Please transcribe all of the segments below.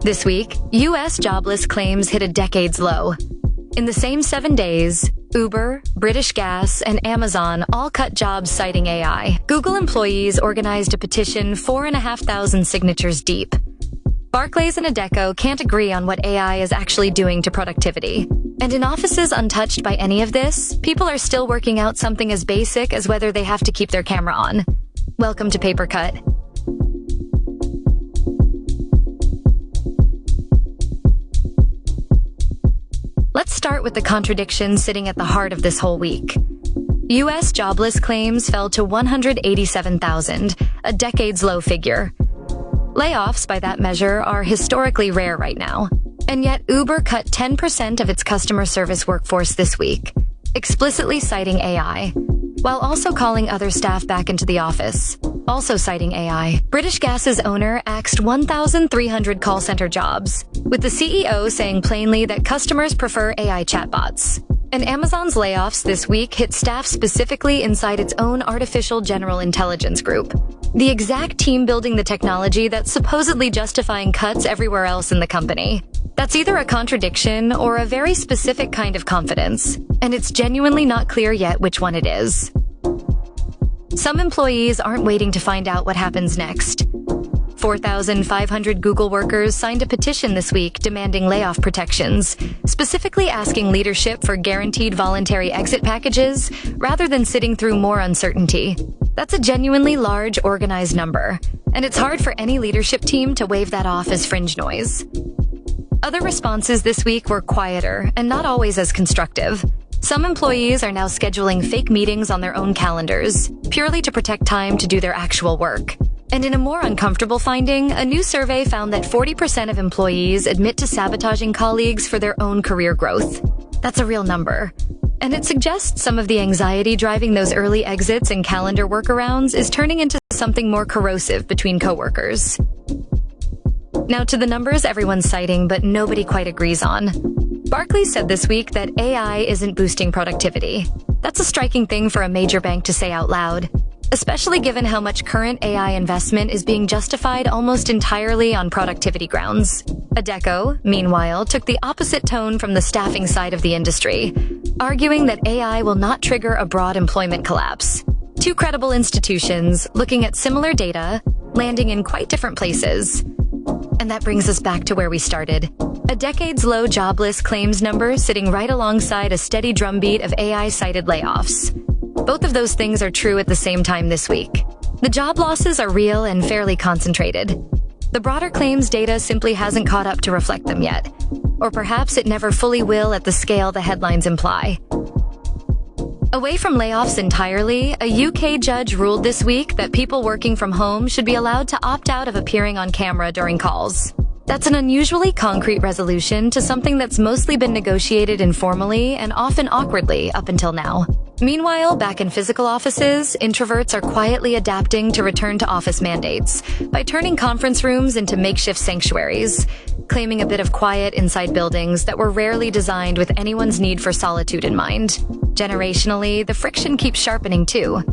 This week, U.S. jobless claims hit a decade's low. In the same 7 days, Uber, British Gas, and Amazon all cut jobs citing AI. Google employees organized a petition 4,500 signatures deep. Barclays and Adecco can't agree on what AI is actually doing to productivity. And in offices untouched by any of this, people are still working out something as basic as whether they have to keep their camera on. Welcome to Paper Cut. Let's start with the contradiction sitting at the heart of this whole week. U.S. jobless claims fell to 187,000, a decade's low figure. Layoffs, by that measure, are historically rare right now. And yet Uber cut 10% of its customer service workforce this week, explicitly citing AI, while also calling other staff back into the office, also citing AI. British Gas's owner axed 1,300 call center jobs, with the CEO saying plainly that customers prefer AI chatbots. And Amazon's layoffs this week hit staff specifically inside its own artificial general intelligence group, the exact team building the technology that's supposedly justifying cuts everywhere else in the company. That's either a contradiction or a very specific kind of confidence, and it's genuinely not clear yet which one it is. Some employees aren't waiting to find out what happens next. 4,500 Google workers signed a petition this week demanding layoff protections, specifically asking leadership for guaranteed voluntary exit packages rather than sitting through more uncertainty. That's a genuinely large, organized number, and it's hard for any leadership team to wave that off as fringe noise. Other responses this week were quieter and not always as constructive. Some employees are now scheduling fake meetings on their own calendars, purely to protect time to do their actual work. And in a more uncomfortable finding, a new survey found that 40% of employees admit to sabotaging colleagues for their own career growth. That's a real number. And it suggests some of the anxiety driving those early exits and calendar workarounds is turning into something more corrosive between coworkers. Now to the numbers everyone's citing but nobody quite agrees on. Barclays said this week that AI isn't boosting productivity. That's a striking thing for a major bank to say out loud, especially given how much current AI investment is being justified almost entirely on productivity grounds. Adecco, meanwhile, took the opposite tone from the staffing side of the industry, arguing that AI will not trigger a broad employment collapse. Two credible institutions looking at similar data, landing in quite different places. And that brings us back to where we started. A decade's low jobless claims number sitting right alongside a steady drumbeat of AI-cited layoffs. Both of those things are true at the same time this week. The job losses are real and fairly concentrated. The broader claims data simply hasn't caught up to reflect them yet. Or perhaps it never fully will at the scale the headlines imply. Away from layoffs entirely, a UK judge ruled this week that people working from home should be allowed to opt out of appearing on camera during calls. That's an unusually concrete resolution to something that's mostly been negotiated informally and often awkwardly up until now. Meanwhile, back in physical offices, introverts are quietly adapting to return to office mandates by turning conference rooms into makeshift sanctuaries, claiming a bit of quiet inside buildings that were rarely designed with anyone's need for solitude in mind. Generationally, the friction keeps sharpening too.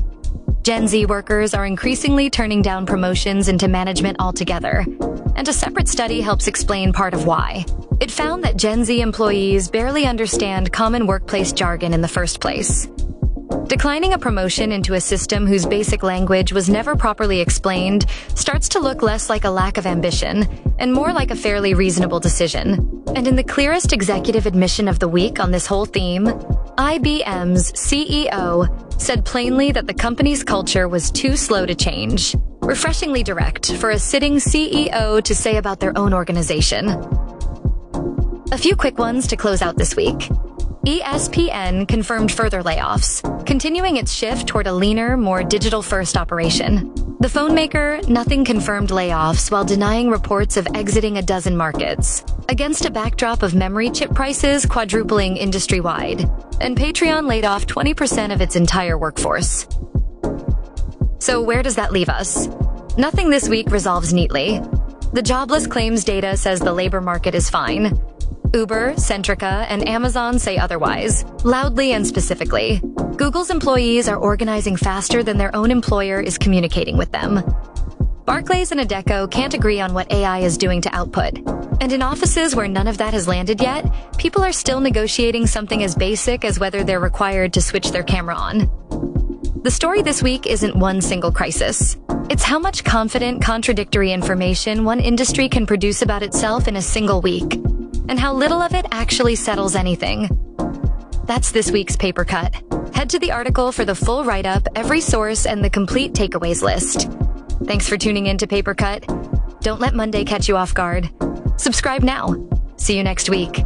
Gen Z workers are increasingly turning down promotions into management altogether, and a separate study helps explain part of why. It found that Gen Z employees barely understand common workplace jargon in the first place. Declining a promotion into a system whose basic language was never properly explained starts to look less like a lack of ambition and more like a fairly reasonable decision. And in the clearest executive admission of the week on this whole theme, IBM's CEO said plainly that the company's culture was too slow to change. Refreshingly direct for a sitting CEO to say about their own organization. A few quick ones to close out this week. ESPN confirmed further layoffs, continuing its shift toward a leaner, more digital-first operation. The phone maker, nothing confirmed layoffs while denying reports of exiting a dozen markets, against a backdrop of memory chip prices quadrupling industry-wide, and Patreon laid off 20% of its entire workforce. So where does that leave us? Nothing this week resolves neatly. The jobless claims data says the labor market is fine. Uber, Centrica, and Amazon say otherwise, loudly and specifically. Google's employees are organizing faster than their own employer is communicating with them. Barclays and Adecco can't agree on what AI is doing to output. And in offices where none of that has landed yet, people are still negotiating something as basic as whether they're required to switch their camera on. The story this week isn't one single crisis. It's how much confident, contradictory information one industry can produce about itself in a single week, and how little of it actually settles anything. That's this week's Paper Cut. Head to the article for the full write-up, every source, and the complete takeaways list. Thanks for tuning in to Paper Cut. Don't let Monday catch you off guard. Subscribe now. See you next week.